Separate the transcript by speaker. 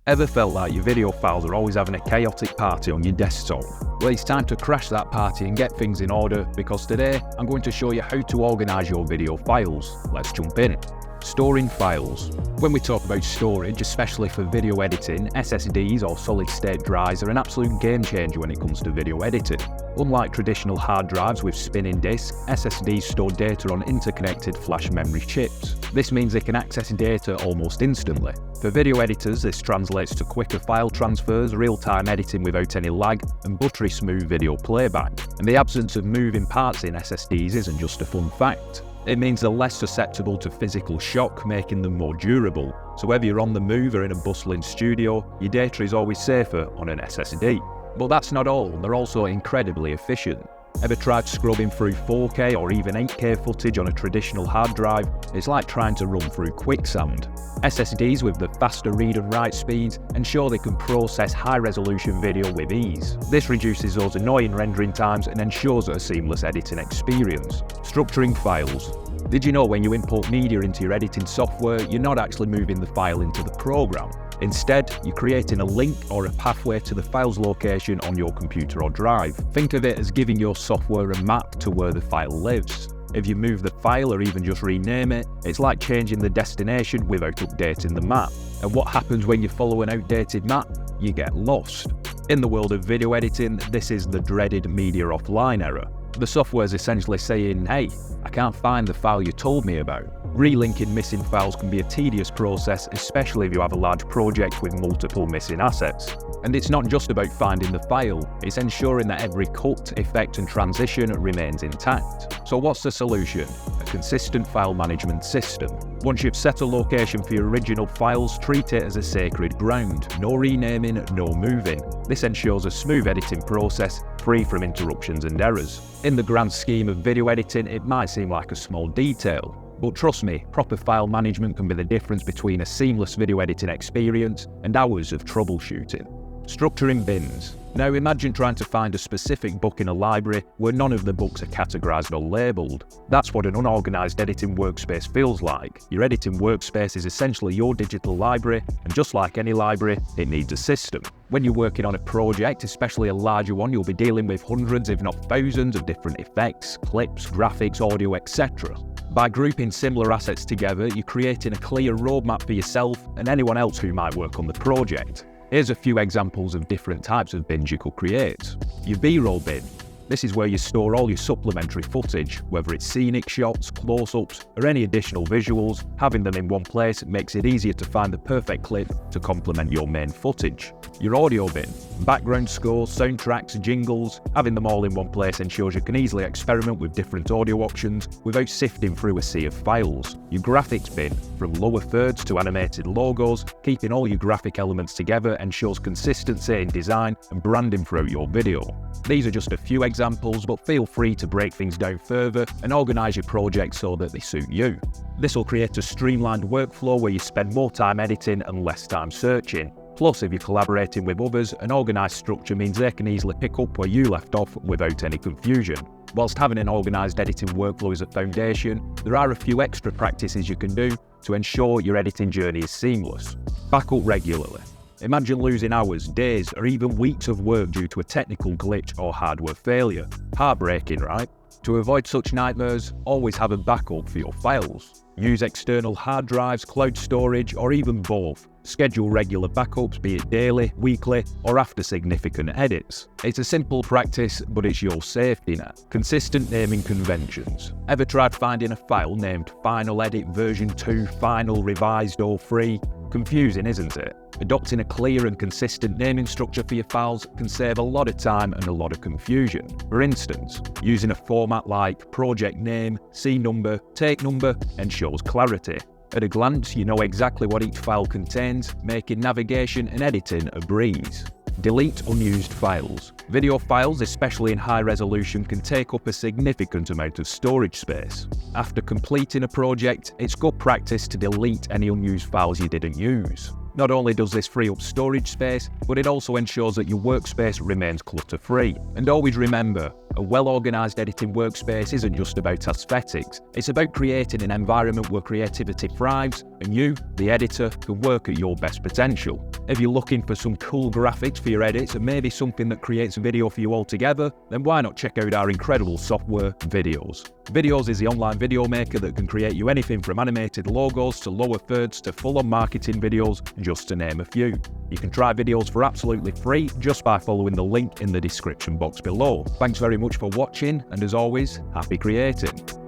Speaker 1: Ever felt like your video files are always having a chaotic party on your desktop? Well, it's time to crash that party and get things in order, because today I'm going to show you how to organize your video files. Let's jump in. Storing files. When we talk about storage, especially for video editing, SSDs or solid-state drives are an absolute game changer when it comes to video editing. Unlike traditional hard drives with spinning disks, SSDs store data on interconnected flash memory chips. This means they can access data almost instantly. For video editors, this translates to quicker file transfers, real-time editing without any lag, and buttery smooth video playback. And the absence of moving parts in SSDs isn't just a fun fact. It means they're less susceptible to physical shock, making them more durable. So whether you're on the move or in a bustling studio, your data is always safer on an SSD. But that's not all, they're also incredibly efficient. Ever tried scrubbing through 4K or even 8K footage on a traditional hard drive? It's like trying to run through quicksand. SSDs with the faster read and write speeds ensure they can process high-resolution video with ease. This reduces those annoying rendering times and ensures a seamless editing experience. Structuring files. Did you know when you import media into your editing software, you're not actually moving the file into the program? Instead, you're creating a link or a pathway to the file's location on your computer or drive. Think of it as giving your software a map to where the file lives. If you move the file or even just rename it, it's like changing the destination without updating the map. And what happens when you follow an outdated map? You get lost. In the world of video editing, this is the dreaded media offline error. The software is essentially saying, hey, I can't find the file you told me about. Relinking missing files can be a tedious process, especially if you have a large project with multiple missing assets. And it's not just about finding the file, it's ensuring that every cut, effect and transition remains intact. So what's the solution? A consistent file management system. Once you've set a location for your original files, treat it as a sacred ground. No renaming, no moving. This ensures a smooth editing process, free from interruptions and errors. In the grand scheme of video editing, it might seem like a small detail. But trust me, proper file management can be the difference between a seamless video editing experience and hours of troubleshooting. Structuring bins. Now imagine trying to find a specific book in a library where none of the books are categorized or labeled. That's what an unorganized editing workspace feels like. Your editing workspace is essentially your digital library, and just like any library, it needs a system. When you're working on a project, especially a larger one, you'll be dealing with hundreds if not thousands of different effects, clips, graphics, audio, etc. By grouping similar assets together, you're creating a clear roadmap for yourself and anyone else who might work on the project. Here's a few examples of different types of bins you could create. Your B-roll bin. This is where you store all your supplementary footage, whether it's scenic shots, close-ups, or any additional visuals. Having them in one place makes it easier to find the perfect clip to complement your main footage. Your audio bin. Background scores, soundtracks, jingles. Having them all in one place ensures you can easily experiment with different audio options without sifting through a sea of files. Your graphics bin. From lower thirds to animated logos, keeping all your graphic elements together ensures consistency in design and branding throughout your video. These are just a few examples, but feel free to break things down further and organize your projects so that they suit you. This will create a streamlined workflow where you spend more time editing and less time searching. Plus, if you're collaborating with others, an organised structure means they can easily pick up where you left off without any confusion. Whilst having an organised editing workflow is a foundation, there are a few extra practices you can do to ensure your editing journey is seamless. Back up regularly. Imagine losing hours, days, or even weeks of work due to a technical glitch or hardware failure. Heartbreaking, right? To avoid such nightmares, always have a backup for your files. Use external hard drives, cloud storage, or even both. Schedule regular backups, be it daily, weekly, or after significant edits. It's a simple practice, but it's your safety net. Consistent naming conventions. Ever tried finding a file named Final Edit version 2, Final, Revised, or Free? Confusing, isn't it? Adopting a clear and consistent naming structure for your files can save a lot of time and a lot of confusion. For instance, using a format like project name, C number, take number ensures clarity. At a glance, you know exactly what each file contains, making navigation and editing a breeze. Delete unused files. Video files, especially in high resolution, can take up a significant amount of storage space. After completing a project, it's good practice to delete any unused files you didn't use. Not only does this free up storage space, but it also ensures that your workspace remains clutter-free. And always remember, A well-organised editing workspace isn't just about aesthetics, it's about creating an environment where creativity thrives and you, the editor, can work at your best potential. If you're looking for some cool graphics for your edits and maybe something that creates a video for you altogether, then why not check out our incredible software, Videos. Videos is the online video maker that can create you anything from animated logos to lower thirds to full-on marketing videos, just to name a few. You can try Videos for absolutely free just by following the link in the description box below. Thanks very much for watching, and as always, happy creating.